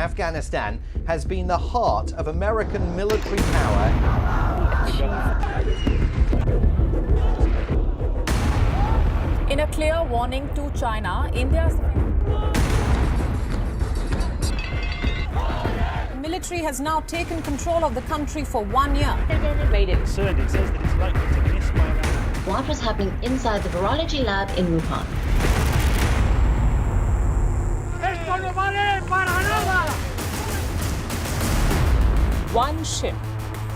Afghanistan has been the heart of American military power. In a clear warning to China, India's military has now taken control of the country for 1 year. It says that it's likely to miss by around. What was happening inside the virology lab in Wuhan? One ship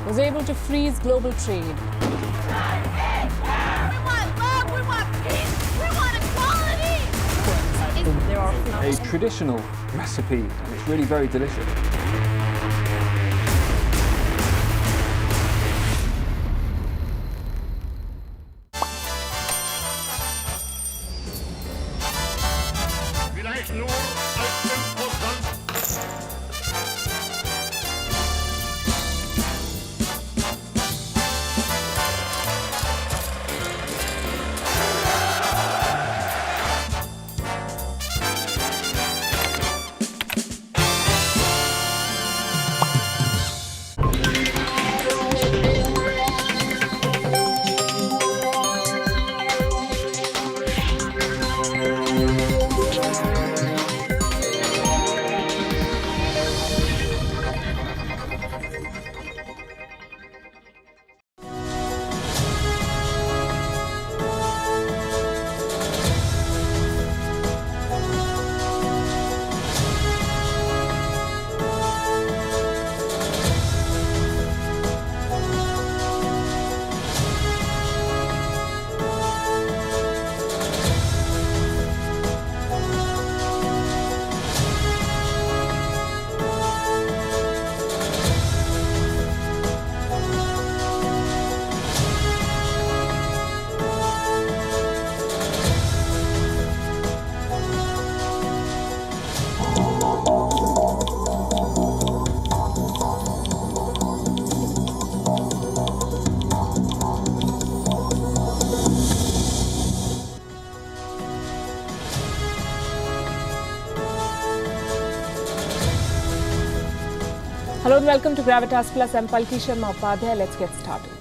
was able to freeze global trade. We want love, we want peace, we want equality! There are a traditional recipe, and it's really very delicious. Hello and welcome to Gravitas Plus. I'm Palki Sharma Upadhyay. Let's get started.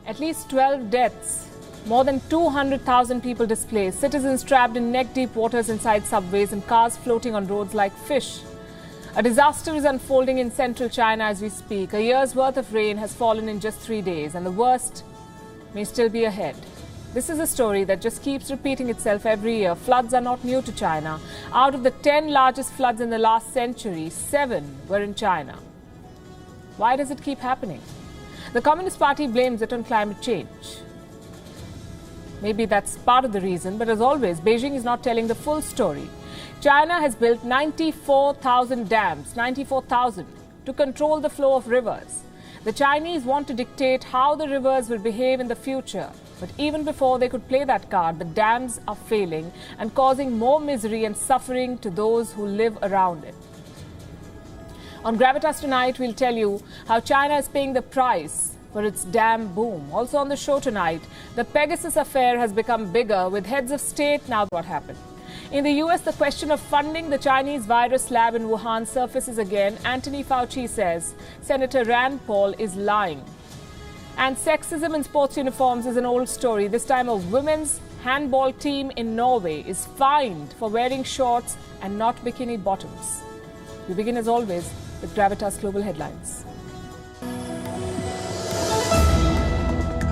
At least 12 deaths, more than 200,000 people displaced, citizens trapped in neck-deep waters inside subways and cars floating on roads like fish. A disaster is unfolding in central China as we speak. A year's worth of rain has fallen in just 3 days, and the worst may still be ahead. This is a story that just keeps repeating itself every year. Floods are not new to China. Out of the 10 largest floods in the last century, 7 were in China. Why does it keep happening? The Communist Party blames it on climate change. Maybe that's part of the reason, but as always, Beijing is not telling the full story. China has built 94,000 dams, 94,000, to control the flow of rivers. The Chinese want to dictate how the rivers will behave in the future. But even before they could play that card, the dams are failing and causing more misery and suffering to those who live around it. On Gravitas tonight, we'll tell you how China is paying the price for its dam boom. Also on the show tonight, the Pegasus affair has become bigger with heads of state now. What happened? In the US, the question of funding the Chinese virus lab in Wuhan surfaces again. Anthony Fauci says Senator Rand Paul is lying. And sexism in sports uniforms is an old story. This time a women's handball team in Norway is fined for wearing shorts and not bikini bottoms. We begin as always with Gravitas Global Headlines.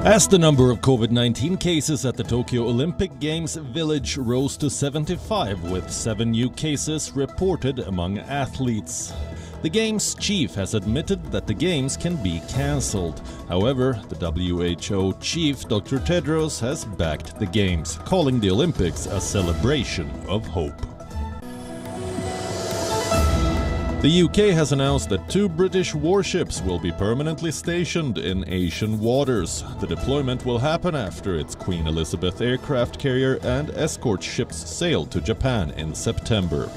As the number of COVID-19 cases at the Tokyo Olympic Games village rose to 75, with 7 new cases reported among athletes. The Games chief has admitted that the Games can be cancelled. However, the WHO chief, Dr. Tedros, has backed the Games, calling the Olympics a celebration of hope. The UK has announced that 2 British warships will be permanently stationed in Asian waters. The deployment will happen after its Queen Elizabeth aircraft carrier and escort ships sailed to Japan in September.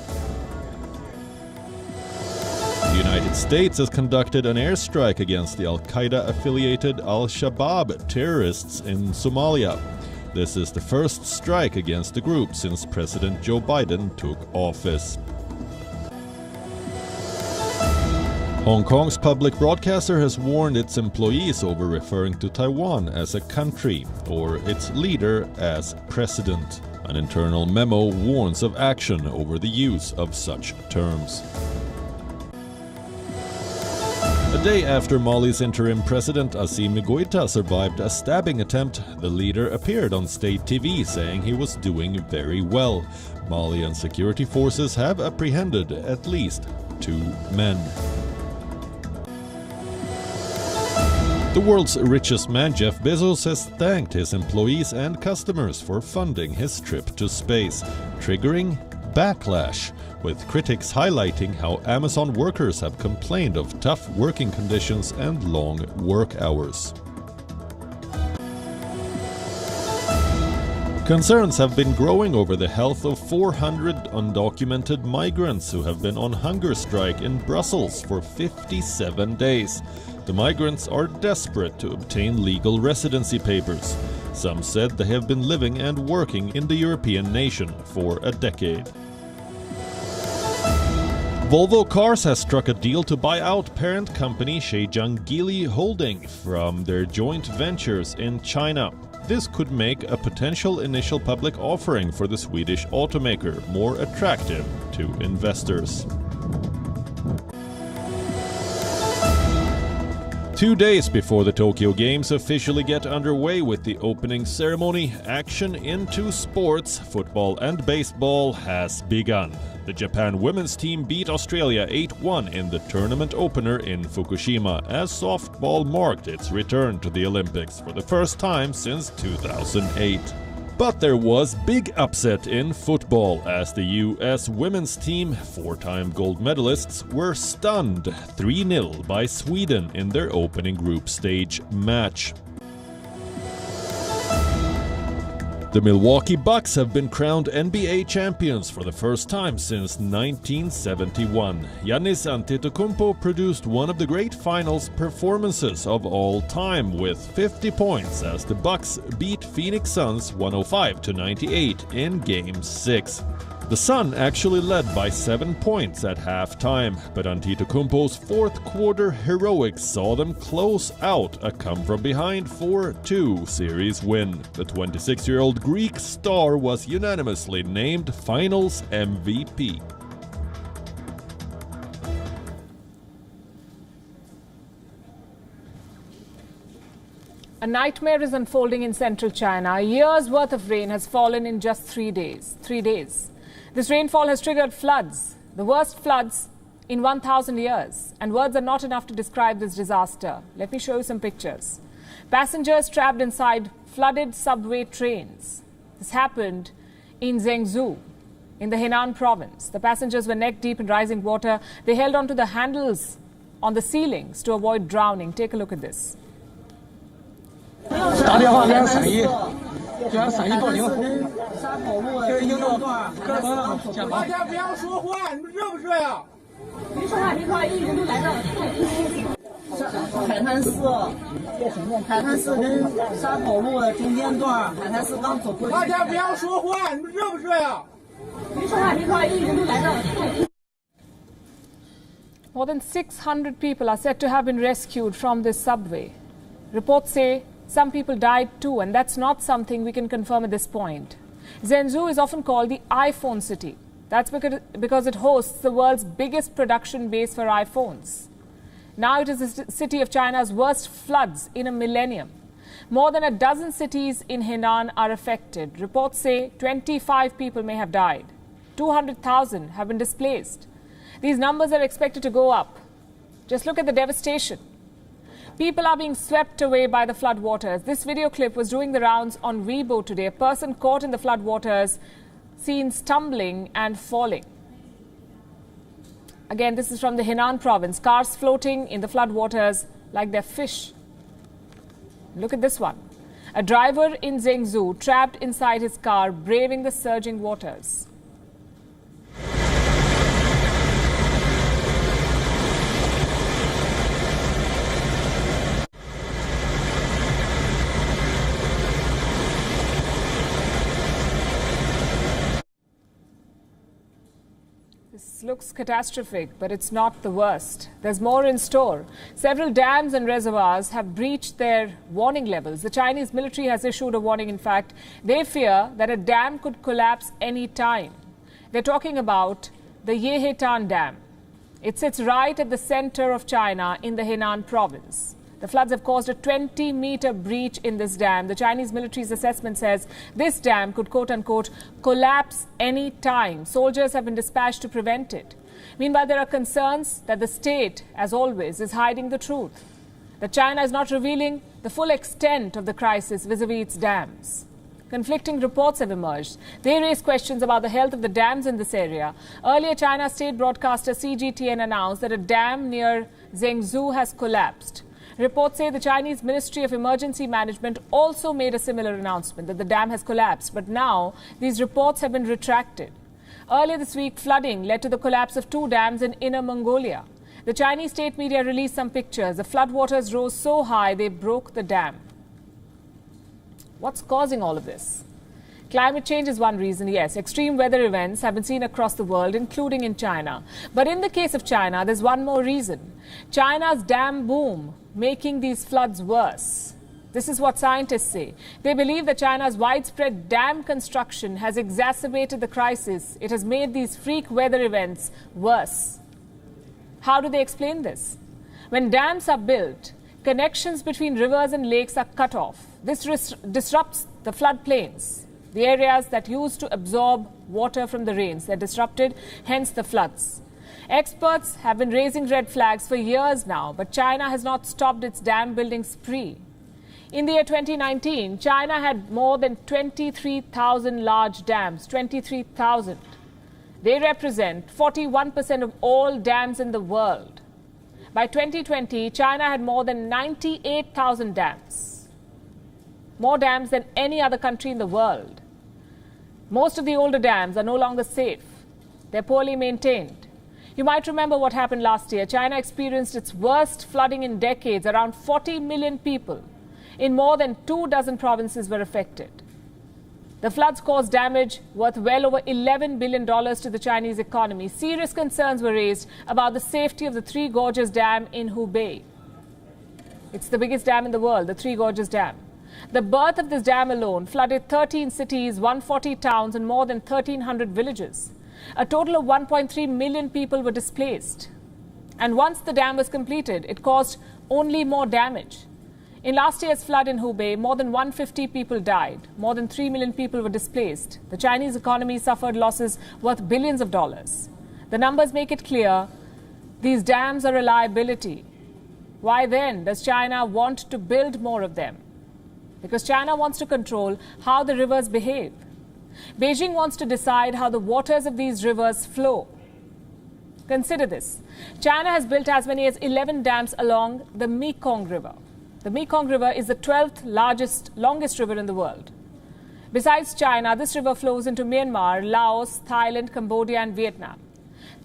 The United States has conducted an airstrike against the Al-Qaeda-affiliated Al-Shabaab terrorists in Somalia. This is the first strike against the group since President Joe Biden took office. Hong Kong's public broadcaster has warned its employees over referring to Taiwan as a country or its leader as president. An internal memo warns of action over the use of such terms. A day after Mali's interim president Assimi Goïta survived a stabbing attempt, the leader appeared on state TV saying he was doing very well. Malian security forces have apprehended at least 2 men. The world's richest man, Jeff Bezos, has thanked his employees and customers for funding his trip to space, triggering backlash, with critics highlighting how Amazon workers have complained of tough working conditions and long work hours. Concerns have been growing over the health of 400 undocumented migrants who have been on hunger strike in Brussels for 57 days. The migrants are desperate to obtain legal residency papers. Some said they have been living and working in the European nation for a decade. Volvo Cars has struck a deal to buy out parent company Zhejiang Geely Holding from their joint ventures in China. This could make a potential initial public offering for the Swedish automaker more attractive to investors. 2 days before the Tokyo Games officially get underway with the opening ceremony, action into sports, football and baseball has begun. The Japan women's team beat Australia 8-1 in the tournament opener in Fukushima as softball marked its return to the Olympics for the first time since 2008. But there was big upset in football as the US women's team, 4-time gold medalists, were stunned 3-0 by Sweden in their opening group stage match. The Milwaukee Bucks have been crowned NBA champions for the first time since 1971. Giannis Antetokounmpo produced one of the great finals performances of all time with 50 points as the Bucks beat Phoenix Suns 105-98 in Game 6. The Sun actually led by 7 points at halftime, but Antetokounmpo's fourth-quarter heroics saw them close out a come-from-behind 4-2 series win. The 26-year-old Greek star was unanimously named Finals MVP. A nightmare is unfolding in central China. A year's worth of rain has fallen in just 3 days. 3 days. This rainfall has triggered floods, the worst floods in 1,000 years. And words are not enough to describe this disaster. Let me show you some pictures. Passengers trapped inside flooded subway trains. This happened in Zhengzhou, in the Henan province. The passengers were neck deep in rising water. They held onto the handles on the ceilings to avoid drowning. Take a look at this. 打电话给俺3姨，叫俺3姨报警。这已经到大家不要说话，你们热不热呀？别说话，别说话，一人都来了。海滩寺跟沙口路的中间段，海滩寺刚走过去。大家不要说话，你们热不热呀？别说话，别说话，一人都来了。 More than 600 people are said to have been rescued from this subway. Reports say some people died too, and that's not something we can confirm at this point. Zhengzhou is often called the iPhone city. That's because it hosts the world's biggest production base for iPhones. Now it is the city of China's worst floods in a millennium. More than a dozen cities in Henan are affected. Reports say 25 people may have died. 200,000 have been displaced. These numbers are expected to go up. Just look at the devastation. People are being swept away by the floodwaters. This video clip was doing the rounds on Weibo today. A person caught in the floodwaters, seen stumbling and falling. Again, this is from the Henan province. Cars floating in the floodwaters like they're fish. Look at this one. A driver in Zhengzhou trapped inside his car, braving the surging waters. This looks catastrophic, but it's not the worst. There's more in store. Several dams and reservoirs have breached their warning levels. The Chinese military has issued a warning. In fact, they fear that a dam could collapse any time. They're talking about the Yehetan Dam. It sits right at the center of China in the Henan province. The floods have caused a 20-meter breach in this dam. The Chinese military's assessment says this dam could, quote-unquote, collapse any time. Soldiers have been dispatched to prevent it. Meanwhile, there are concerns that the state, as always, is hiding the truth, that China is not revealing the full extent of the crisis vis-a-vis its dams. Conflicting reports have emerged. They raise questions about the health of the dams in this area. Earlier, China's state broadcaster CGTN announced that a dam near Zhengzhou has collapsed. Reports say the Chinese Ministry of Emergency Management also made a similar announcement that the dam has collapsed. But now these reports have been retracted. Earlier this week, flooding led to the collapse of 2 dams in Inner Mongolia. The Chinese state media released some pictures. The floodwaters rose so high they broke the dam. What's causing all of this? Climate change is one reason, yes. Extreme weather events have been seen across the world, including in China. But in the case of China, there's one more reason. China's dam boom making these floods worse. This is what scientists say. They believe that China's widespread dam construction has exacerbated the crisis. It has made these freak weather events worse. How do they explain this? When dams are built, connections between rivers and lakes are cut off. This disrupts the floodplains, the areas that used to absorb water from the rains. They're disrupted, hence the floods. Experts have been raising red flags for years now, but China has not stopped its dam building spree. In the year 2019, China had more than 23,000 large dams, 23,000. They represent 41% of all dams in the world. By 2020, China had more than 98,000 dams. More dams than any other country in the world. Most of the older dams are no longer safe. They're poorly maintained. You might remember what happened last year. China experienced its worst flooding in decades. Around 40 million people in more than 24 provinces were affected. The floods caused damage worth well over $11 billion to the Chinese economy. Serious concerns were raised about the safety of the Three Gorges Dam in Hubei. It's the biggest dam in the world, the Three Gorges Dam. The birth of this dam alone flooded 13 cities, 140 towns, and more than 1,300 villages. A total of 1.3 million people were displaced. And once the dam was completed, it caused only more damage. In last year's flood in Hubei, more than 150 people died. More than 3 million people were displaced. The Chinese economy suffered losses worth billions of dollars. The numbers make it clear these dams are a liability. Why then does China want to build more of them? Because China wants to control how the rivers behave. Beijing wants to decide how the waters of these rivers flow. Consider this. China has built as many as 11 dams along the Mekong River. The Mekong River is the 12th longest river in the world. Besides China, this river flows into Myanmar, Laos, Thailand, Cambodia, and Vietnam.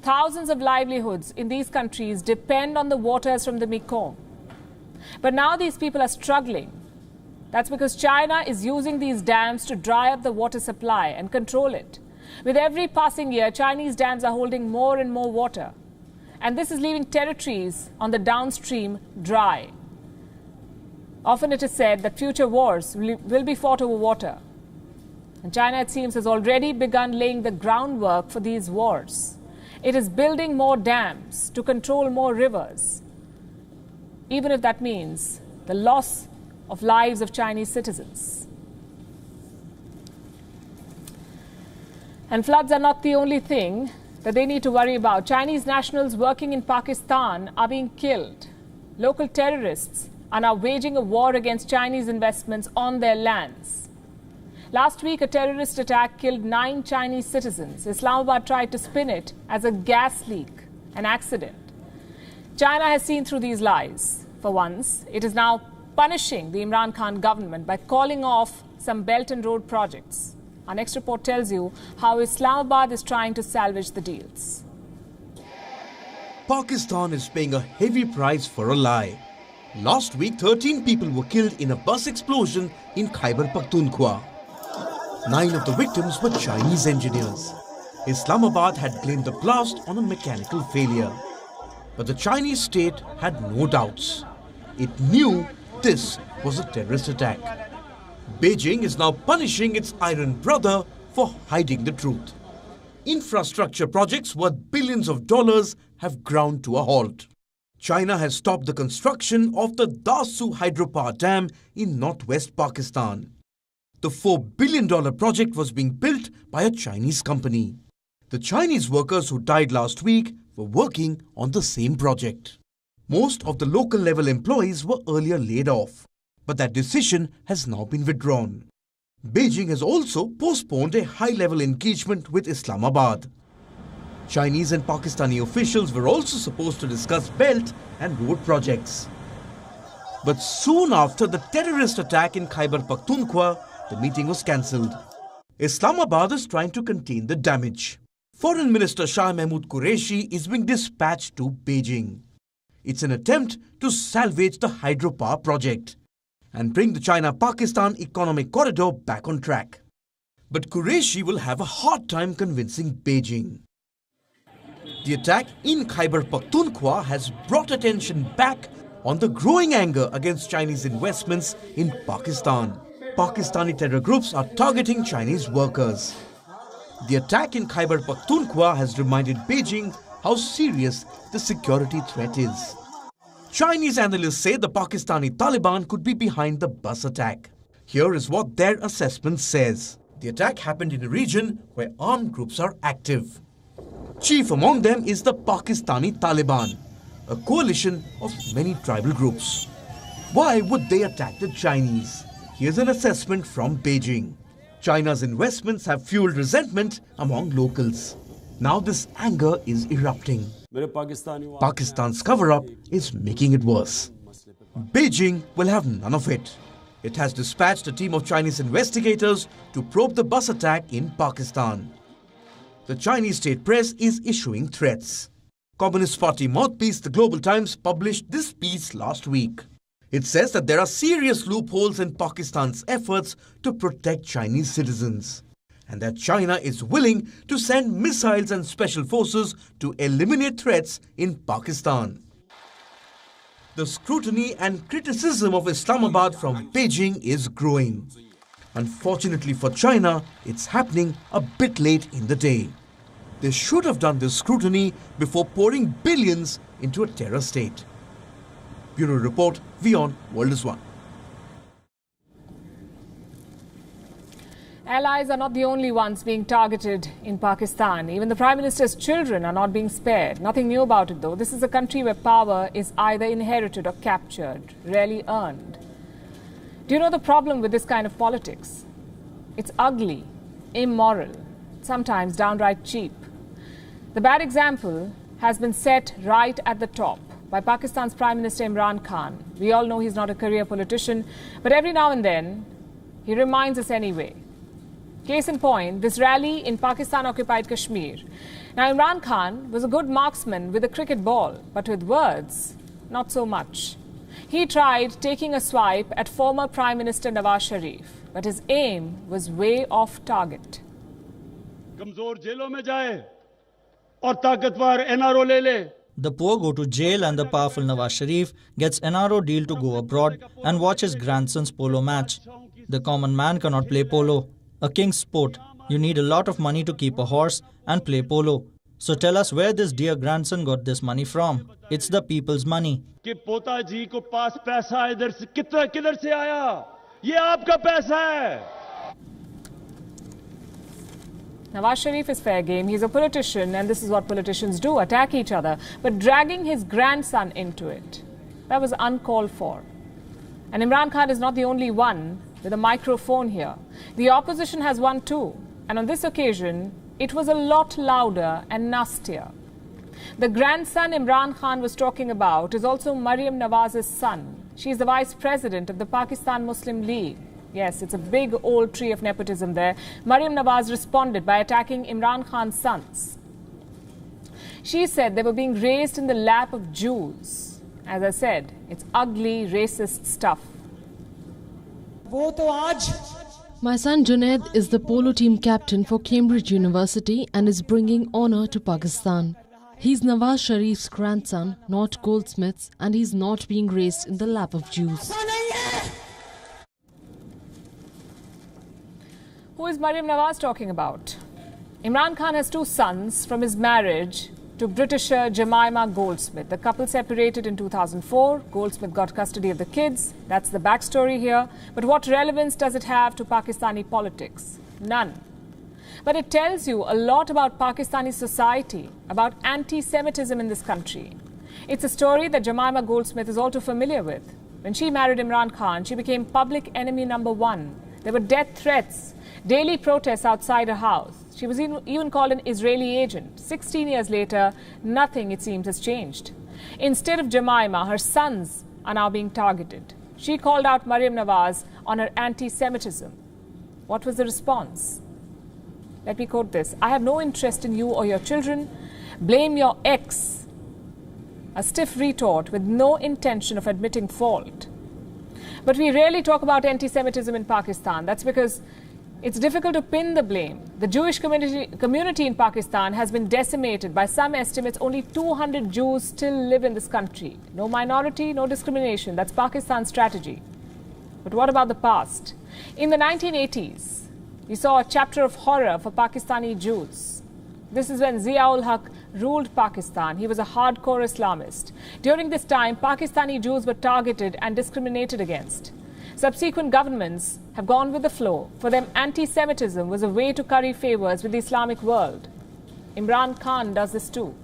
Thousands of livelihoods in these countries depend on the waters from the Mekong. But now these people are struggling. That's because China is using these dams to dry up the water supply and control it. With every passing year, Chinese dams are holding more and more water. And this is leaving territories on the downstream dry. Often it is said that future wars will be fought over water. And China, it seems, has already begun laying the groundwork for these wars. It is building more dams to control more rivers, even if that means the loss of lives of Chinese citizens. And floods are not the only thing that they need to worry about. Chinese nationals working in Pakistan are being killed. Local terrorists are now waging a war against Chinese investments on their lands. Last week, a terrorist attack killed 9 Chinese citizens. Islamabad tried to spin it as a gas leak, an accident. China has seen through these lies. For once, it is now punishing the Imran Khan government by calling off some Belt and Road projects. Our next report tells you how Islamabad is trying to salvage the deals. Pakistan is paying a heavy price for a lie. Last week, 13 people were killed in a bus explosion in Khyber Pakhtunkhwa. 9 of the victims were Chinese engineers. Islamabad had blamed the blast on a mechanical failure. But the Chinese state had no doubts. It knew this was a terrorist attack. Beijing is now punishing its iron brother for hiding the truth. Infrastructure projects worth billions of dollars have ground to a halt. China has stopped the construction of the Dasu hydropower dam in northwest Pakistan. The $4 billion project was being built by a Chinese company. The Chinese workers who died last week were working on the same project. Most of the local level employees were earlier laid off, but that decision has now been withdrawn. Beijing has also postponed a high-level engagement with Islamabad. Chinese and Pakistani officials were also supposed to discuss belt and road projects. But soon after the terrorist attack in Khyber Pakhtunkhwa, the meeting was cancelled. Islamabad is trying to contain the damage. Foreign Minister Shah Mahmood Qureshi is being dispatched to Beijing. It's an attempt to salvage the hydropower project and bring the China-Pakistan economic corridor back on track. But Qureshi will have a hard time convincing Beijing. The attack in Khyber Pakhtunkhwa has brought attention back on the growing anger against Chinese investments in Pakistan. Pakistani terror groups are targeting Chinese workers. The attack in Khyber Pakhtunkhwa has reminded Beijing how serious the security threat is. Chinese analysts say the Pakistani Taliban could be behind the bus attack. Here is what their assessment says. The attack happened in a region where armed groups are active. Chief among them is the Pakistani Taliban, a coalition of many tribal groups. Why would they attack the Chinese? Here's an assessment from Beijing. China's investments have fueled resentment among locals. Now this anger is erupting. Pakistan's cover-up is making it worse. Beijing will have none of it. It has dispatched a team of Chinese investigators to probe the bus attack in Pakistan. The Chinese state press is issuing threats. Communist Party mouthpiece The Global Times published this piece last week. It says that there are serious loopholes in Pakistan's efforts to protect Chinese citizens, and that China is willing to send missiles and special forces to eliminate threats in Pakistan. The scrutiny and criticism of Islamabad from Beijing is growing. Unfortunately for China, it's happening a bit late in the day. They should have done this scrutiny before pouring billions into a terror state. Bureau Report, WION World is One. Allies are not the only ones being targeted in Pakistan. Even the Prime Minister's children are not being spared. Nothing new about it, though. This is a country where power is either inherited or captured, rarely earned. Do you know the problem with this kind of politics? It's ugly, immoral, sometimes downright cheap. The bad example has been set right at the top by Pakistan's Prime Minister Imran Khan. We all know he's not a career politician, but every now and then he reminds us anyway. Case in point, this rally in Pakistan-occupied Kashmir. Now, Imran Khan was a good marksman with a cricket ball, but with words, not so much. He tried taking a swipe at former Prime Minister Nawaz Sharif, but his aim was way off target. The poor go to jail and the powerful Nawaz Sharif gets NRO deal to go abroad and watch his grandson's polo match. The common man cannot play polo. A king's sport. You need a lot of money to keep a horse and play polo. So tell us where this dear grandson got this money from. It's the people's money. कि पोता जी को पास पैसा इधर से किधर से आया? ये आपका पैसा है. Nawaz Sharif is fair game. He's a politician, and this is what politicians do, attack each other. But dragging his grandson into it, that was uncalled for. And Imran Khan is not the only one with a microphone here. The opposition has one too. And on this occasion, it was a lot louder and nastier. The grandson Imran Khan was talking about is also Maryam Nawaz's son. She is the vice president of the Pakistan Muslim League. Yes, it's a big old tree of nepotism there. Maryam Nawaz responded by attacking Imran Khan's sons. She said they were being raised in the lap of Jews. As I said, it's ugly, racist stuff. My son Junaid is the polo team captain for Cambridge University and is bringing honour to Pakistan. He's Nawaz Sharif's grandson, not Goldsmith's, and he's not being raised in the lap of Jews. Who is Maryam Nawaz talking about? Imran Khan has two sons from his marriage to Britisher Jemima Goldsmith. The couple separated in 2004. Goldsmith got custody of the kids. That's the backstory here. But what relevance does it have to Pakistani politics? None. But it tells you a lot about Pakistani society, about anti-Semitism in this country. It's a story that Jemima Goldsmith is all too familiar with. When she married Imran Khan, she became public enemy number one. There were death threats, daily protests outside her house. She was even called an Israeli agent. 16 years later, nothing, it seems, has changed. Instead of Jemima, her sons are now being targeted. She called out Maryam Nawaz on her anti-Semitism. What was the response? Let me quote this. I have no interest in you or your children. Blame your ex. A stiff retort with no intention of admitting fault. But we rarely talk about anti-Semitism in Pakistan. That's because it's difficult to pin the blame. The Jewish community in Pakistan has been decimated. By some estimates, only 200 Jews still live in this country. No minority, no discrimination. That's Pakistan's strategy. But what about the past? In the 1980s, we saw a chapter of horror for Pakistani Jews. This is when Zia-ul Haq ruled Pakistan. He was a hardcore Islamist. During this time, Pakistani Jews were targeted and discriminated against. Subsequent governments have gone with the flow. For them, anti-Semitism was a way to curry favors with the Islamic world. Imran Khan does this too.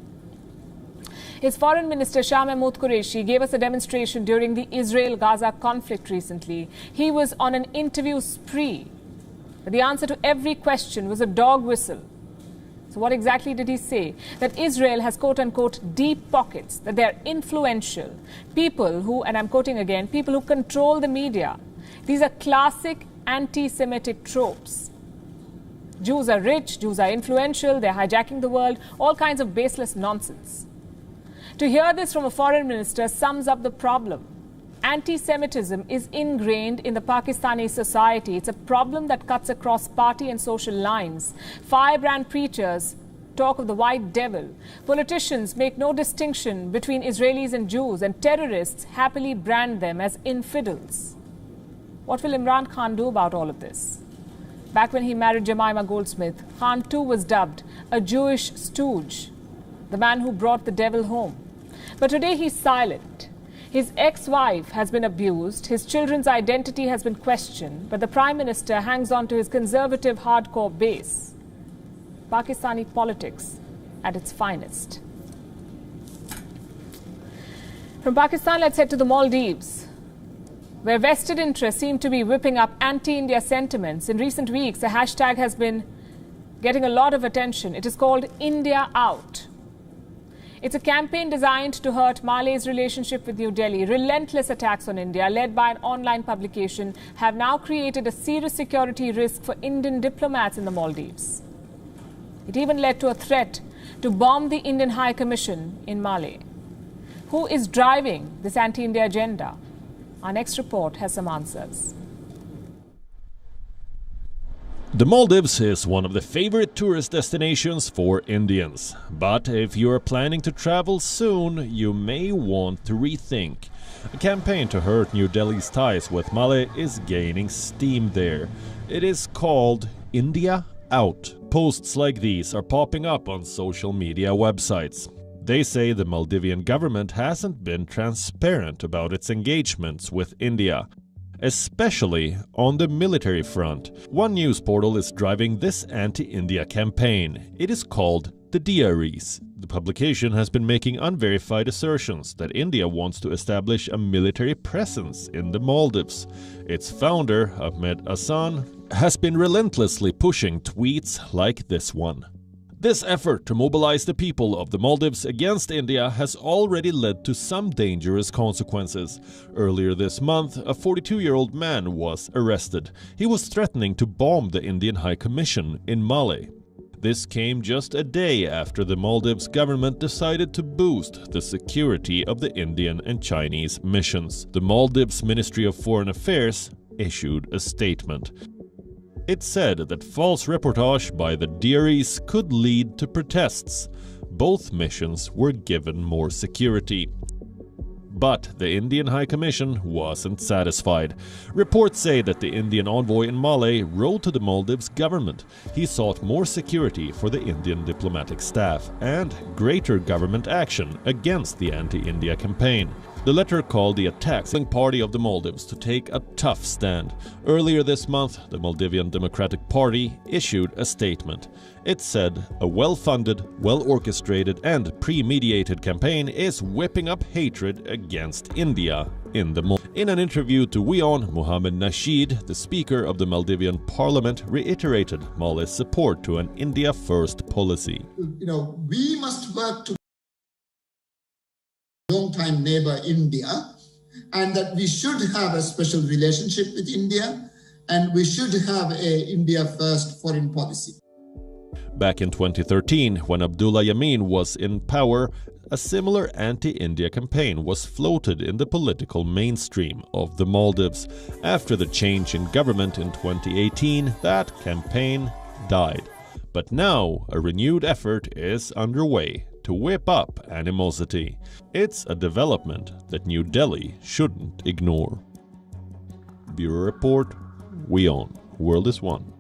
His foreign minister Shah Mahmood Qureshi gave us a demonstration during the Israel-Gaza conflict recently. He was on an interview spree. But the answer to every question was a dog whistle. So what exactly did he say? That Israel has quote-unquote deep pockets, that they're influential. People who, and I'm quoting again, people who control the media. These are classic anti-Semitic tropes. Jews are rich, Jews are influential, they're hijacking the world, all kinds of baseless nonsense. To hear this from a foreign minister sums up the problem. Anti-Semitism is ingrained in the Pakistani society. It's a problem that cuts across party and social lines. Firebrand preachers talk of the white devil. Politicians make no distinction between Israelis and Jews, and terrorists happily brand them as infidels. What will Imran Khan do about all of this? Back when he married Jemima Goldsmith, Khan too was dubbed a Jewish stooge, the man who brought the devil home. But today he's silent. His ex-wife has been abused, his children's identity has been questioned, but the Prime Minister hangs on to his conservative hardcore base. Pakistani politics at its finest. From Pakistan, let's head to the Maldives, where vested interests seem to be whipping up anti-India sentiments. In recent weeks, a hashtag has been getting a lot of attention. It is called India Out. It's a campaign designed to hurt Male's relationship with New Delhi. Relentless attacks on India, led by an online publication, have now created a serious security risk for Indian diplomats in the Maldives. It even led to a threat to bomb the Indian High Commission in Male. Who is driving this anti-India agenda? Our next report has some answers. The Maldives is one of the favorite tourist destinations for Indians. But if you are planning to travel soon, you may want to rethink. A campaign to hurt New Delhi's ties with Male is gaining steam there. It is called India out. Posts like these are popping up on social media websites. They say the Maldivian government hasn't been transparent about its engagements with India, especially on the military front. One news portal is driving this anti-India campaign. It is called the Diaries. The publication has been making unverified assertions that India wants to establish a military presence in the Maldives. Its founder, Ahmed Hassan, has been relentlessly pushing tweets like this one. This effort to mobilize the people of the Maldives against India has already led to some dangerous consequences. Earlier this month, a 42-year-old man was arrested. He was threatening to bomb the Indian High Commission in Male. This came just a day after the Maldives government decided to boost the security of the Indian and Chinese missions. The Maldives Ministry of Foreign Affairs issued a statement. It said that false reportage by the Diaries could lead to protests. Both missions were given more security. But the Indian High Commission wasn't satisfied. Reports say that the Indian envoy in Male wrote to the Maldives government. He sought more security for the Indian diplomatic staff and greater government action against the anti-India campaign. The letter called the attacking party of the Maldives to take a tough stand. Earlier this month, the Maldivian Democratic Party issued a statement. It said a well-funded, well-orchestrated and pre-mediated campaign is whipping up hatred against India in the Maldives. In an interview to WION, Mohammed Nasheed, the Speaker of the Maldivian Parliament, reiterated Male's support to an India-first policy. We must work to long-time neighbor India, and that we should have a special relationship with India, and we should have a India-first foreign policy. Back in 2013, when Abdullah Yameen was in power, a similar anti-India campaign was floated in the political mainstream of the Maldives. After the change in government in 2018, that campaign died. But now a renewed effort is underway to whip up animosity. It's a development that New Delhi shouldn't ignore. Bureau Report, WION, World is One.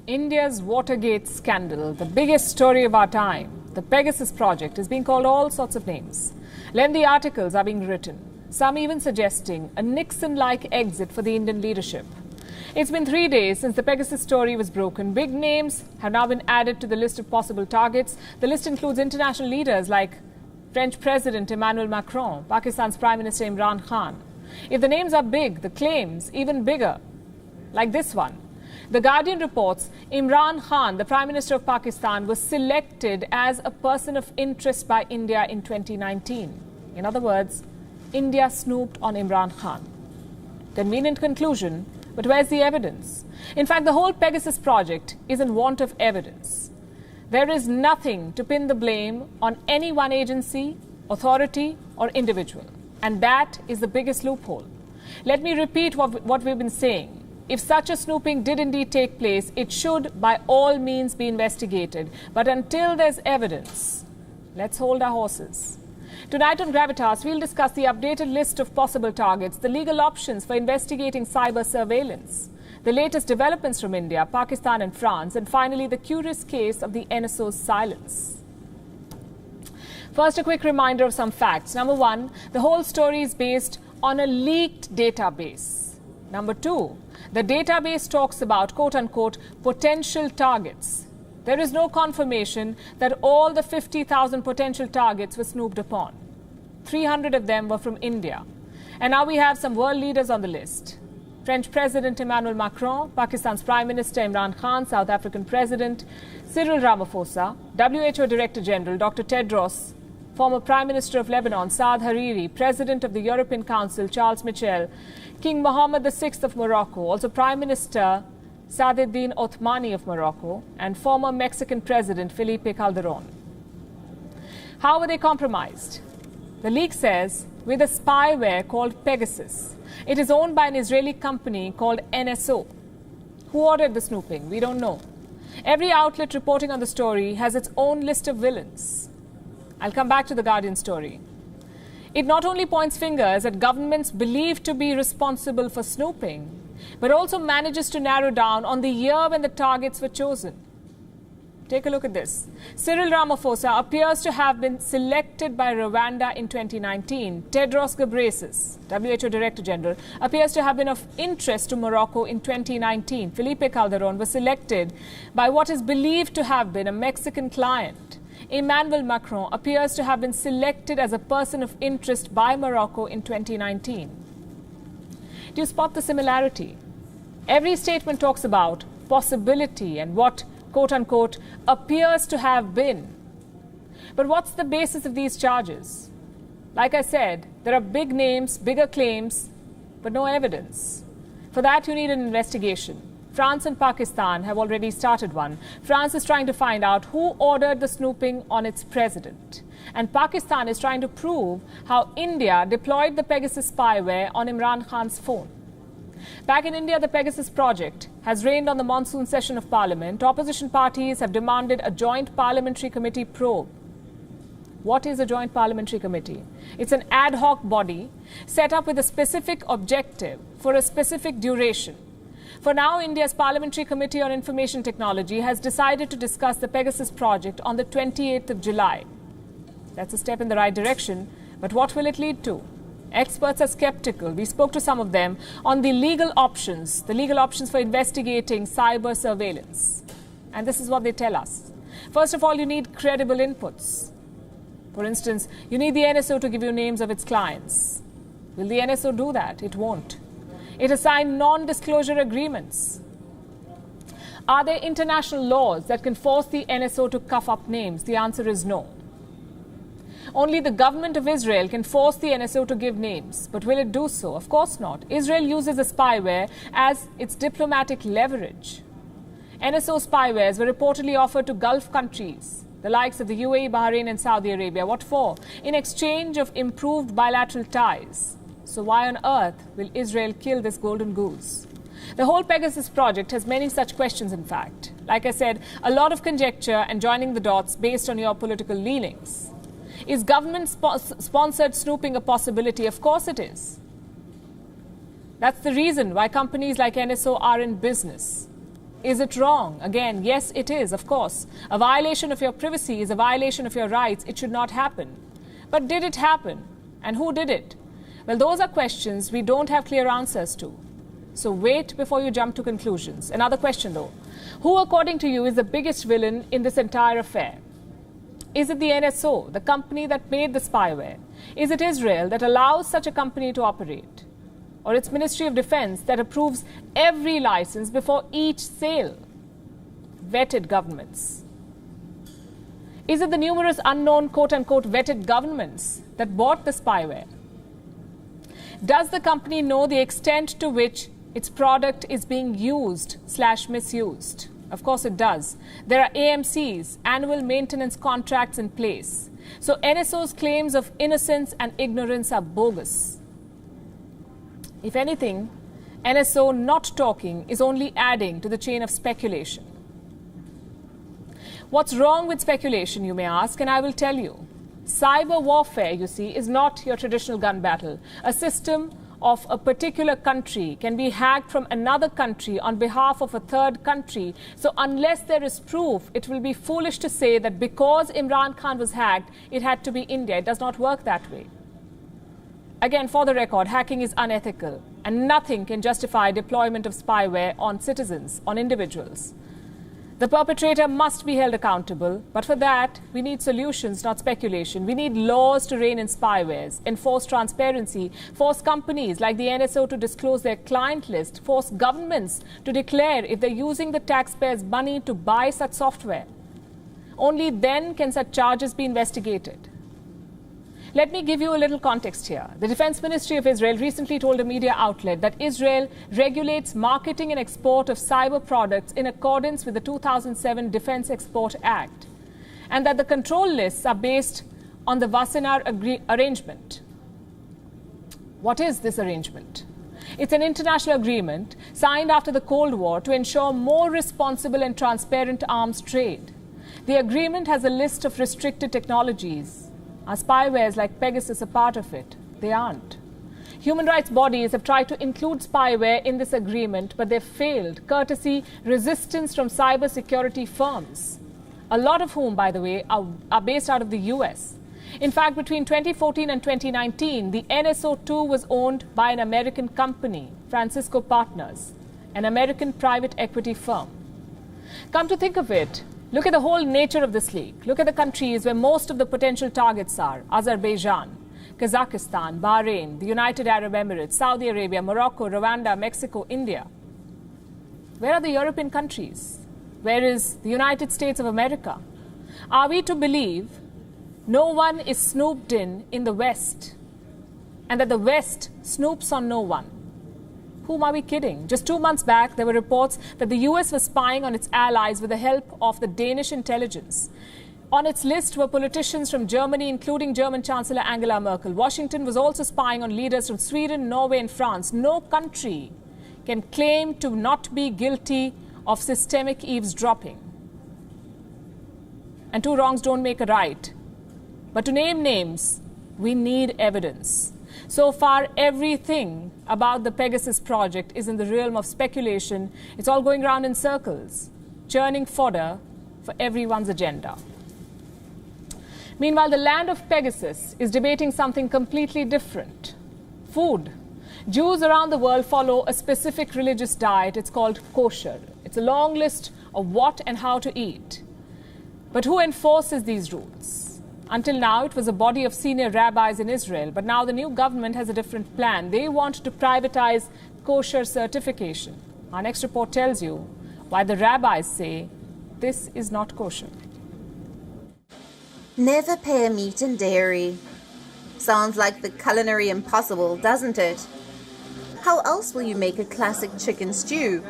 India's Watergate scandal, the biggest story of our time. The Pegasus project is being called all sorts of names. Lengthy articles are being written, some even suggesting a Nixon-like exit for the Indian leadership. It's been 3 days since the Pegasus story was broken. Big names have now been added to the list of possible targets. The list includes international leaders like French President Emmanuel Macron, Pakistan's Prime Minister Imran Khan. If the names are big, the claims even bigger, like this one. The Guardian reports Imran Khan, the Prime Minister of Pakistan, was selected as a person of interest by India in 2019. In other words, India snooped on Imran Khan. Convenient conclusion. But where's the evidence? In fact, the whole Pegasus project is in want of evidence. There is nothing to pin the blame on any one agency, authority, or individual. And that is the biggest loophole. Let me repeat what we've been saying. If such a snooping did indeed take place, it should by all means be investigated. But until there's evidence, let's hold our horses. Tonight on Gravitas, we'll discuss the updated list of possible targets, the legal options for investigating cyber surveillance, the latest developments from India, Pakistan and France, and finally the curious case of the NSO's silence. First, a quick reminder of some facts. Number one, the whole story is based on a leaked database. Number two, the database talks about, quote-unquote, potential targets. There is no confirmation that all the 50,000 potential targets were snooped upon. 300 of them were from India. And now we have some world leaders on the list. French President Emmanuel Macron, Pakistan's Prime Minister Imran Khan, South African President Cyril Ramaphosa, WHO Director General Dr. Tedros, former Prime Minister of Lebanon Saad Hariri, President of the European Council Charles Michel, King Mohammed VI of Morocco, also Prime Minister Sadeddin Othmani of Morocco, and former Mexican President Felipe Calderon. How were they compromised? The leak says with a spyware called Pegasus. It is owned by an Israeli company called NSO. Who ordered the snooping? We don't know. Every outlet reporting on the story has its own list of villains. I'll come back to the Guardian story. It not only points fingers at governments believed to be responsible for snooping, but also manages to narrow down on the year when the targets were chosen. Take a look at this. Cyril Ramaphosa appears to have been selected by Rwanda in 2019. Tedros Ghebreyesus, WHO Director General, appears to have been of interest to Morocco in 2019. Felipe Calderon was selected by what is believed to have been a Mexican client. Emmanuel Macron appears to have been selected as a person of interest by Morocco in 2019. Do you spot the similarity? Every statement talks about possibility and what quote-unquote, appears to have been. But what's the basis of these charges? Like I said, there are big names, bigger claims, but no evidence. For that, you need an investigation. France and Pakistan have already started one. France is trying to find out who ordered the snooping on its president. And Pakistan is trying to prove how India deployed the Pegasus spyware on Imran Khan's phone. Back in India, the Pegasus project has rained on the monsoon session of Parliament. Opposition parties have demanded a joint parliamentary committee probe. What is a joint parliamentary committee? It's an ad hoc body set up with a specific objective for a specific duration. For now, India's Parliamentary Committee on Information Technology has decided to discuss the Pegasus project on the 28th of July. That's a step in the right direction, but what will it lead to? Experts are skeptical. We spoke to some of them on the legal options for investigating cyber surveillance. And this is what they tell us. First of all, you need credible inputs. For instance, you need the NSO to give you names of its clients. Will the NSO do that? It won't. It has signed non-disclosure agreements. Are there international laws that can force the NSO to cough up names? The answer is no. Only the government of Israel can force the NSO to give names. But will it do so? Of course not. Israel uses the spyware as its diplomatic leverage. NSO spywares were reportedly offered to Gulf countries, the likes of the UAE, Bahrain and Saudi Arabia. What for? In exchange of improved bilateral ties. So why on earth will Israel kill this golden goose? The whole Pegasus project has many such questions, in fact. Like I said, a lot of conjecture and joining the dots based on your political leanings. Is government-sponsored snooping a possibility? Of course it is. That's the reason why companies like NSO are in business. Is it wrong? Again, yes, it is, of course. A violation of your privacy is a violation of your rights. It should not happen. But did it happen? And who did it? Well, those are questions we don't have clear answers to. So wait before you jump to conclusions. Another question, though. Who, according to you, is the biggest villain in this entire affair? Is it the NSO, the company that made the spyware? Is it Israel that allows such a company to operate? Or its Ministry of Defense that approves every license before each sale? Vetted governments. Is it the numerous unknown quote-unquote vetted governments that bought the spyware? Does the company know the extent to which its product is being used/misused? Of course it does. There are AMCs, annual maintenance contracts in place. So NSO's claims of innocence and ignorance are bogus. If anything, NSO not talking is only adding to the chain of speculation. What's wrong with speculation, you may ask, and I will tell you. Cyber warfare, you see, is not your traditional gun battle. A system of a particular country can be hacked from another country on behalf of a third country. So unless there is proof, it will be foolish to say that because Imran Khan was hacked, it had to be India. It does not work that way. Again, for the record, hacking is unethical, and nothing can justify deployment of spyware on citizens, on individuals. The perpetrator must be held accountable, but for that, we need solutions, not speculation. We need laws to rein in spywares, enforce transparency, force companies like the NSO to disclose their client list, force governments to declare if they're using the taxpayers' money to buy such software. Only then can such charges be investigated. Let me give you a little context here. The Defense Ministry of Israel recently told a media outlet that Israel regulates marketing and export of cyber products in accordance with the 2007 Defense Export Act, and that the control lists are based on the Wassenaar arrangement. What is this arrangement? It's an international agreement signed after the Cold War to ensure more responsible and transparent arms trade. The agreement has a list of restricted technologies. Are spywares like Pegasus a part of it? They aren't. Human rights bodies have tried to include spyware in this agreement, but they've failed, courtesy resistance from cybersecurity firms, a lot of whom, by the way, are based out of the US. In fact, between 2014 and 2019, the NSO-2 was owned by an American company, Francisco Partners, an American private equity firm. Come to think of it, look at the whole nature of this leak. Look at the countries where most of the potential targets are: Azerbaijan, Kazakhstan, Bahrain, the United Arab Emirates, Saudi Arabia, Morocco, Rwanda, Mexico, India. Where are the European countries? Where is the United States of America? Are we to believe no one is snooped in the West, and that the West snoops on no one? Whom are we kidding? Just 2 months back, there were reports that the US was spying on its allies with the help of the Danish intelligence. On its list were politicians from Germany, including German Chancellor Angela Merkel. Washington was also spying on leaders from Sweden, Norway, and France. No country can claim to not be guilty of systemic eavesdropping. And two wrongs don't make a right. But to name names, we need evidence. So far, everything about the Pegasus project is in the realm of speculation. It's all going round in circles, churning fodder for everyone's agenda. Meanwhile, the land of Pegasus is debating something completely different: food. Jews around the world follow a specific religious diet. It's called kosher. It's a long list of what and how to eat. But who enforces these rules? Until now, it was a body of senior rabbis in Israel, but now the new government has a different plan. They want to privatize kosher certification. Our next report tells you why the rabbis say this is not kosher. Never pair meat and dairy. Sounds like the culinary impossible, doesn't it? How else will you make a classic chicken stew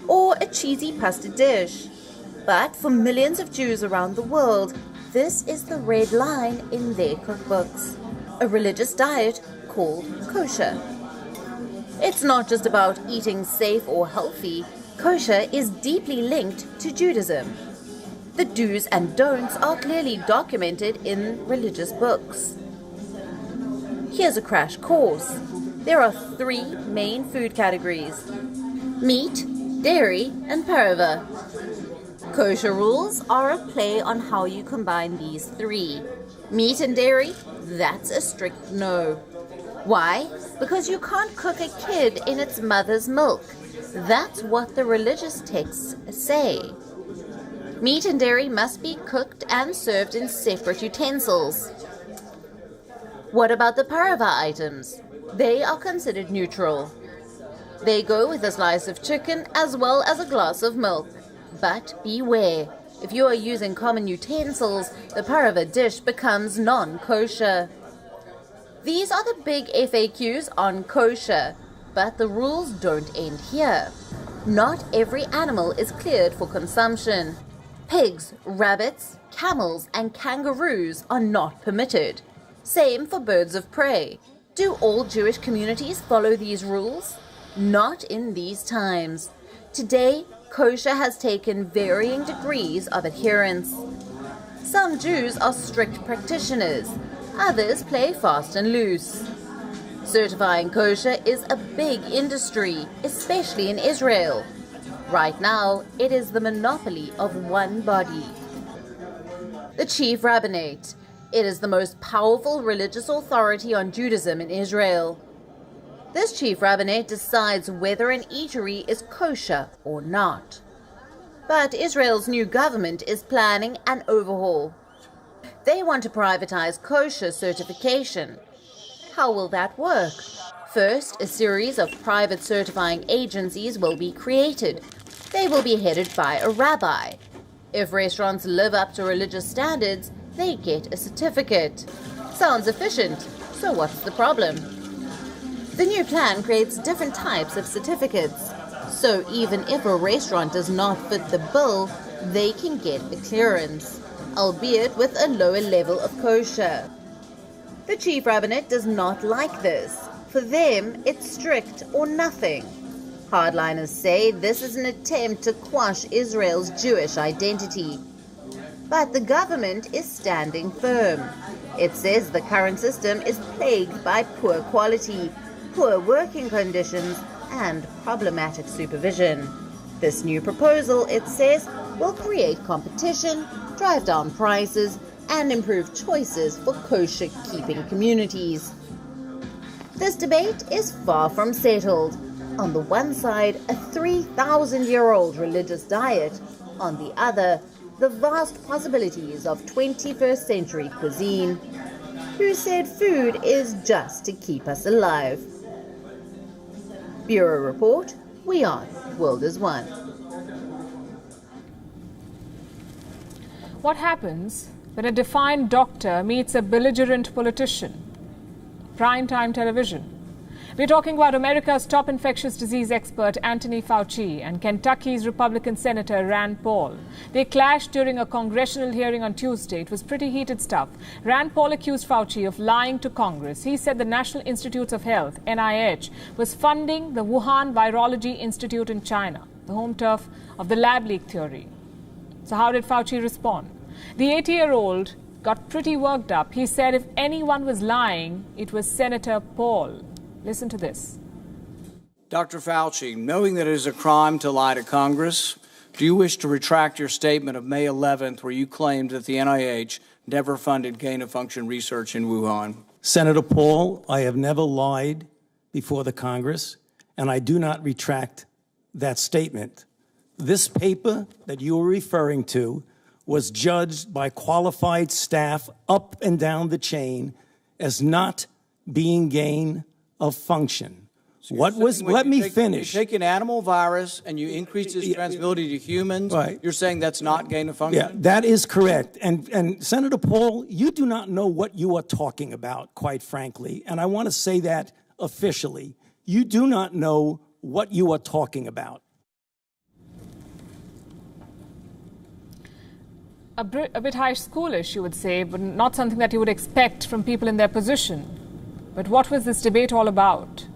or a cheesy pasta dish? But for millions of Jews around the world, this is the red line in their cookbooks: a religious diet called kosher. It's not just about eating safe or healthy. Kosher is deeply linked to Judaism. The do's and don'ts are clearly documented in religious books. Here's a crash course. There are 3 main food categories: meat, dairy, and parava. Kosher rules are a play on how you combine these 3. Meat and dairy, that's a strict no. Why? Because you can't cook a kid in its mother's milk. That's what the religious texts say. Meat and dairy must be cooked and served in separate utensils. What about the parava items? They are considered neutral. They go with a slice of chicken as well as a glass of milk. But beware, if you are using common utensils, the parava dish becomes non-kosher. These are the big FAQs on kosher, but the rules don't end here. Not every animal is cleared for consumption. Pigs, rabbits, camels, and kangaroos are not permitted. Same for birds of prey. Do all Jewish communities follow these rules? Not in these times. Today, kosher has taken varying degrees of adherence. Some Jews are strict practitioners. Others play fast and loose. Certifying kosher is a big industry, especially in Israel. Right now, it is the monopoly of one body: the Chief Rabbinate. It is the most powerful religious authority on Judaism in Israel. This Chief Rabbinate decides whether an eatery is kosher or not. But Israel's new government is planning an overhaul. They want to privatize kosher certification. How will that work? First, a series of private certifying agencies will be created. They will be headed by a rabbi. If restaurants live up to religious standards, they get a certificate. Sounds efficient, so what's the problem? The new plan creates different types of certificates. So even if a restaurant does not fit the bill, they can get a clearance, albeit with a lower level of kosher. The Chief Rabbinate does not like this. For them, it's strict or nothing. Hardliners say this is an attempt to quash Israel's Jewish identity. But the government is standing firm. It says the current system is plagued by poor quality, poor working conditions, and problematic supervision. This new proposal, it says, will create competition, drive down prices, and improve choices for kosher-keeping communities. This debate is far from settled. On the one side, a 3,000-year-old religious diet. On the other, the vast possibilities of 21st century cuisine. Who said food is just to keep us alive? Bureau Report, WION, World is One. What happens when a defiant doctor meets a belligerent politician? Primetime television. We're talking about America's top infectious disease expert Anthony Fauci and Kentucky's Republican Senator Rand Paul. They clashed during a congressional hearing on Tuesday. It was pretty heated stuff. Rand Paul accused Fauci of lying to Congress. He said the National Institutes of Health, NIH, was funding the Wuhan Virology Institute in China, the home turf of the lab leak theory. So how did Fauci respond? The 80-year-old got pretty worked up. He said if anyone was lying, it was Senator Paul. Listen to this. Dr. Fauci, knowing that it is a crime to lie to Congress, do you wish to retract your statement of May 11th where you claimed that the NIH never funded gain-of-function research in Wuhan? Senator Paul, I have never lied before the Congress, and I do not retract that statement. This paper that you are referring to was judged by qualified staff up and down the chain as not being gain of function. Let me finish. You take an animal virus and you increase its transmissibility to humans, right. You're saying that's not gain of function? Yeah, that is correct. And Senator Paul, you do not know what you are talking about, quite frankly. And I want to say that officially. You do not know what you are talking about. A bit high schoolish, you would say, but not something that you would expect from people in their position. But what was this debate all about?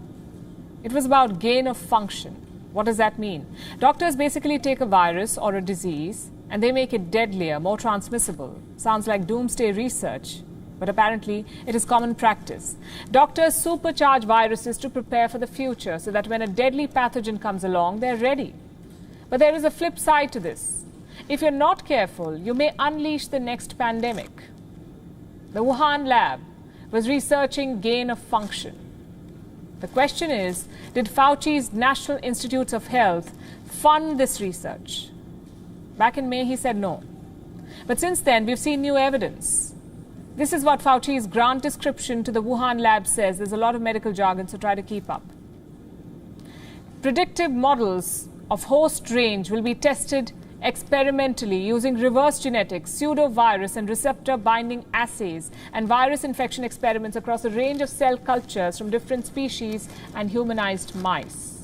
It was about gain of function. What does that mean? Doctors basically take a virus or a disease and they make it deadlier, more transmissible. Sounds like doomsday research, but apparently it is common practice. Doctors supercharge viruses to prepare for the future so that when a deadly pathogen comes along, they're ready. But there is a flip side to this. If you're not careful, you may unleash the next pandemic. The Wuhan lab was researching gain of function. The question is, did Fauci's National Institutes of Health fund this research? Back in May, he said no. But since then, we've seen new evidence. This is what Fauci's grant description to the Wuhan lab says. There's a lot of medical jargon, so try to keep up. Predictive models of host range will be tested experimentally using reverse genetics, pseudovirus and receptor binding assays and virus infection experiments across a range of cell cultures from different species and humanized mice.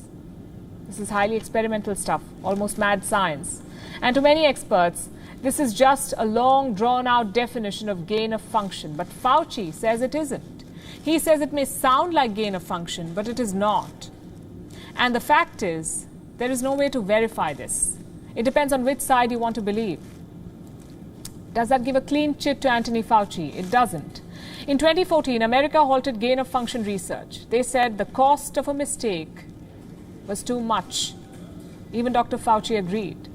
This is highly experimental stuff, almost mad science. And to many experts, this is just a long drawn-out definition of gain of function. But Fauci says it isn't. He says it may sound like gain of function, but it is not. And the fact is, there is no way to verify this. It depends on which side you want to believe. Does that give a clean chit to Anthony Fauci? It doesn't. In 2014, America halted gain-of-function research. They said the cost of a mistake was too much. Even Dr. Fauci agreed.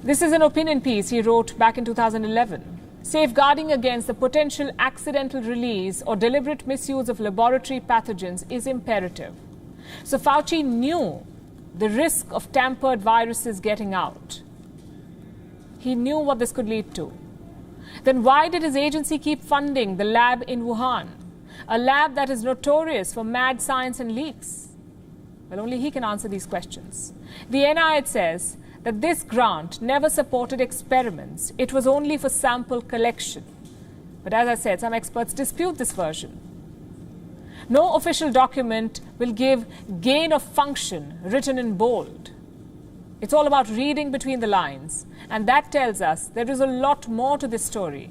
This is an opinion piece he wrote back in 2011. Safeguarding against the potential accidental release or deliberate misuse of laboratory pathogens is imperative. So Fauci knew the risk of tampered viruses getting out. He knew what this could lead to. Then why did his agency keep funding the lab in Wuhan, a lab that is notorious for mad science and leaks? Well, only he can answer these questions. The NIH says that this grant never supported experiments. It was only for sample collection. But as I said, some experts dispute this version. No official document will give gain of function written in bold. It's all about reading between the lines. And that tells us there is a lot more to this story.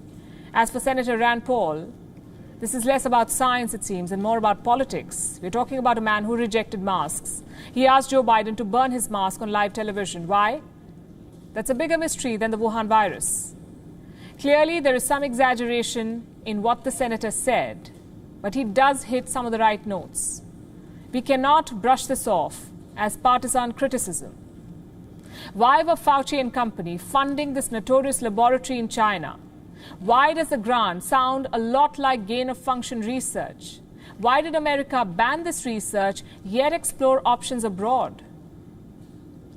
As for Senator Rand Paul, this is less about science, it seems, and more about politics. We're talking about a man who rejected masks. He asked Joe Biden to burn his mask on live television. Why? That's a bigger mystery than the Wuhan virus. Clearly, there is some exaggeration in what the senator said, but he does hit some of the right notes. We cannot brush this off as partisan criticism. Why were Fauci and company funding this notorious laboratory in China? Why does the grant sound a lot like gain-of-function research? Why did America ban this research yet explore options abroad?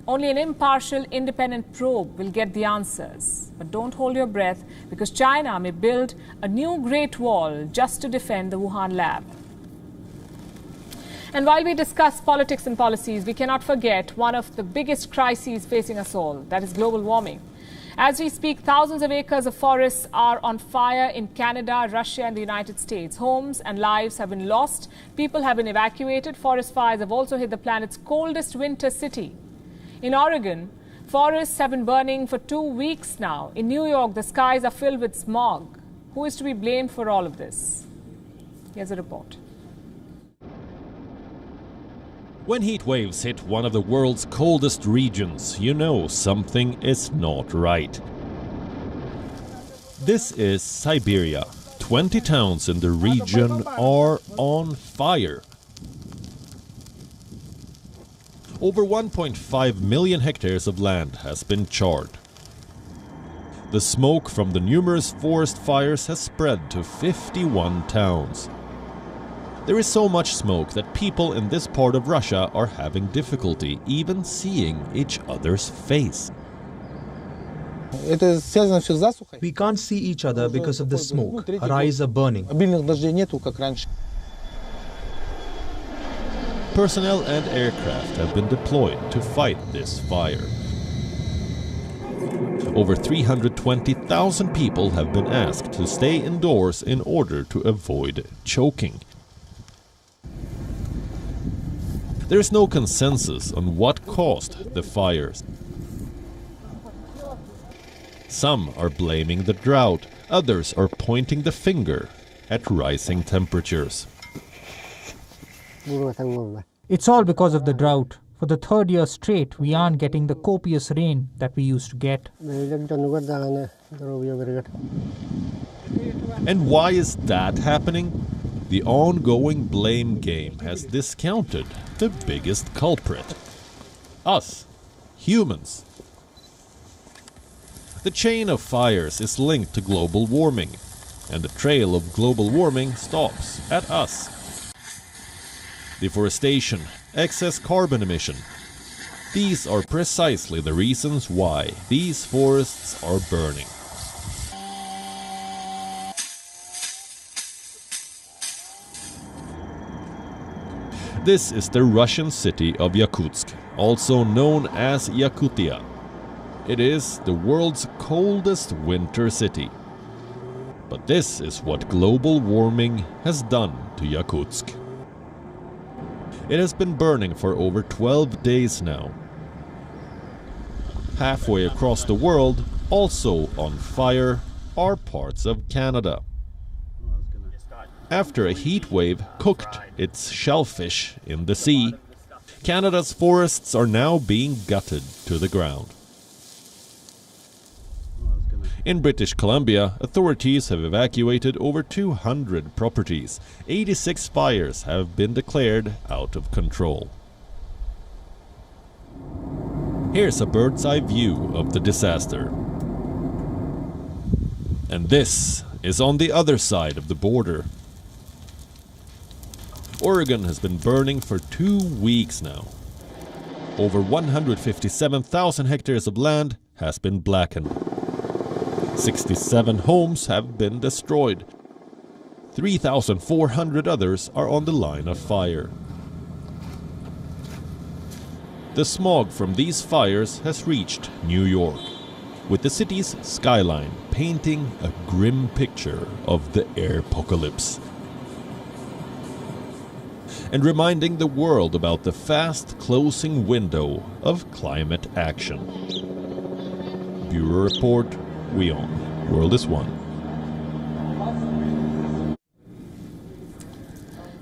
Only an impartial, independent probe will get the answers. But don't hold your breath, because China may build a new Great Wall just to defend the Wuhan lab. And while we discuss politics and policies, we cannot forget one of the biggest crises facing us all, that is global warming. As we speak, thousands of acres of forests are on fire in Canada, Russia and the United States. Homes and lives have been lost. People have been evacuated. Forest fires have also hit the planet's coldest winter city. In Oregon, forests have been burning for 2 weeks now. In New York, the skies are filled with smog. Who is to be blamed for all of this? Here's a report. When heat waves hit one of the world's coldest regions, you know something is not right. This is Siberia. 20 towns in the region are on fire. Over 1.5 million hectares of land has been charred. The smoke from the numerous forest fires has spread to 51 towns. There is so much smoke that people in this part of Russia are having difficulty even seeing each other's face. We can't see each other because of the smoke. Our eyes are burning. Personnel and aircraft have been deployed to fight this fire. Over 320,000 people have been asked to stay indoors in order to avoid choking. There is no consensus on what caused the fires. Some are blaming the drought, others are pointing the finger at rising temperatures. It's all because of the drought. For the third year straight, we aren't getting the copious rain that we used to get. And why is that happening? The ongoing blame game has discounted the biggest culprit. Us, humans. The chain of fires is linked to global warming, and the trail of global warming stops at us. Deforestation, excess carbon emission. These are precisely the reasons why these forests are burning. This is the Russian city of Yakutsk, also known as Yakutia. It is the world's coldest winter city. But this is what global warming has done to Yakutsk. It has been burning for over 12 days now. Halfway across the world, also on fire, are parts of Canada. After a heat wave cooked its shellfish in the sea, Canada's forests are now being gutted to the ground. In British Columbia, authorities have evacuated over 200 properties. 86 fires have been declared out of control. Here's a bird's-eye view of the disaster. And this is on the other side of the border. Oregon has been burning for 2 weeks now. Over 157,000 hectares of land has been blackened. 67 homes have been destroyed. 3,400 others are on the line of fire. The smog from these fires has reached New York, with the city's skyline painting a grim picture of the airpocalypse, and reminding the world about the fast closing window of climate action. Bureau Report, WION. World is One.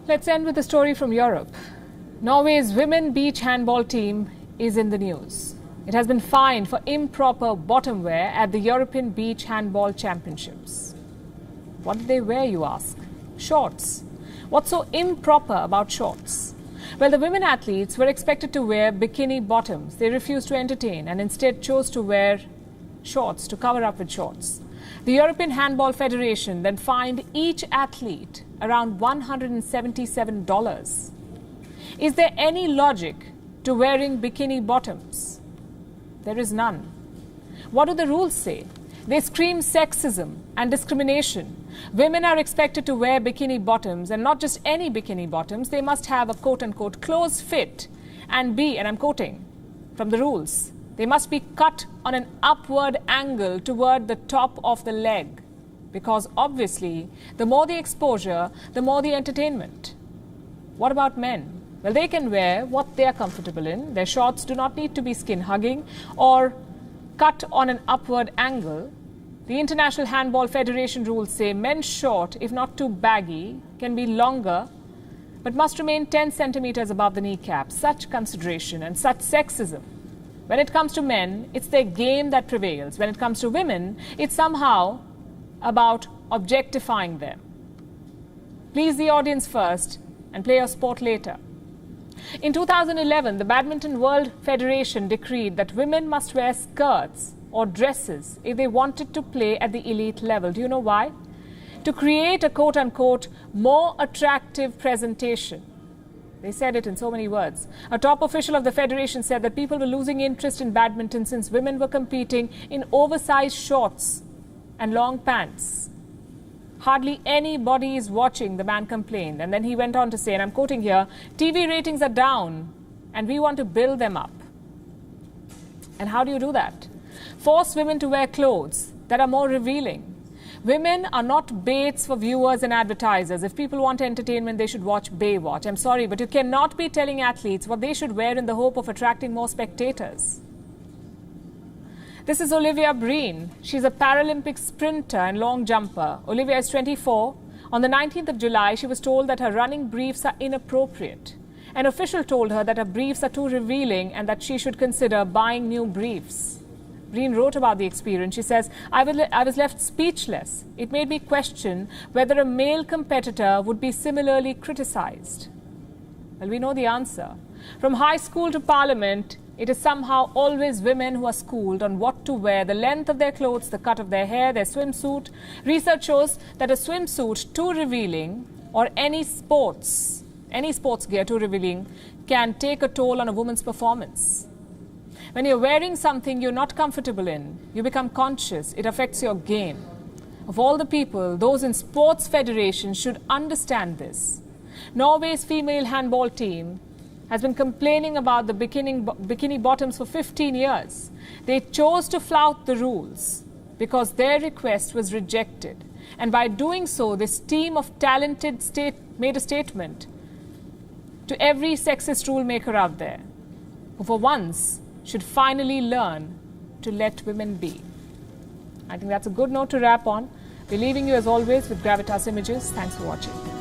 Let's end with a story from Europe. Norway's women beach handball team is in the news. It has been fined for improper bottom wear at the European Beach Handball Championships. What did they wear, you ask? Shorts. What's so improper about shorts? Well, the women athletes were expected to wear bikini bottoms. They refused to entertain and instead chose to wear shorts, to cover up with shorts. The European Handball Federation then fined each athlete around $177. Is there any logic to wearing bikini bottoms? There is none. What do the rules say? They scream sexism and discrimination. Women are expected to wear bikini bottoms, and not just any bikini bottoms. They must have a quote-unquote close fit and be, and I'm quoting from the rules, they must be cut on an upward angle toward the top of the leg, because obviously the more the exposure, the more the entertainment. What about men? Well, they can wear what they are comfortable in. Their shorts do not need to be skin-hugging or cut on an upward angle. The International Handball Federation rules say men's short, if not too baggy, can be longer, but must remain 10 centimeters above the kneecap. Such consideration and such sexism. When it comes to men, it's their game that prevails. When it comes to women, it's somehow about objectifying them. Please the audience first and play your sport later. In 2011, the Badminton World Federation decreed that women must wear skirts or dresses if they wanted to play at the elite level. Do you know why? To create a quote-unquote more attractive presentation. They said it in so many words. A top official of the federation said that people were losing interest in badminton since women were competing in oversized shorts and long pants. Hardly anybody is watching, the man complained. And then he went on to say, and I'm quoting here, TV ratings are down and we want to build them up. And how do you do that? Force women to wear clothes that are more revealing. Women are not baits for viewers and advertisers. If people want entertainment, they should watch Baywatch. I'm sorry, but you cannot be telling athletes what they should wear in the hope of attracting more spectators. This is Olivia Breen. She's a Paralympic sprinter and long jumper. Olivia is 24. On the 19th of July, she was told that her running briefs are inappropriate. An official told her that her briefs are too revealing and that she should consider buying new briefs. Breen wrote about the experience. She says, I was left speechless. It made me question whether a male competitor would be similarly criticized. Well, we know the answer. From high school to parliament, it is somehow always women who are schooled on what to wear, the length of their clothes, the cut of their hair, their swimsuit. Research shows that a swimsuit too revealing or any sports gear too revealing can take a toll on a woman's performance. When you're wearing something you're not comfortable in, you become conscious. It affects your game. Of all the people, those in sports federations should understand this. Norway's female handball team has been complaining about the bikini bottoms for 15 years. They chose to flout the rules because their request was rejected. And by doing so, this team of talented made a statement to every sexist rule maker out there, who for once should finally learn to let women be. I think that's a good note to wrap on. We're leaving you as always with Gravitas Images. Thanks for watching.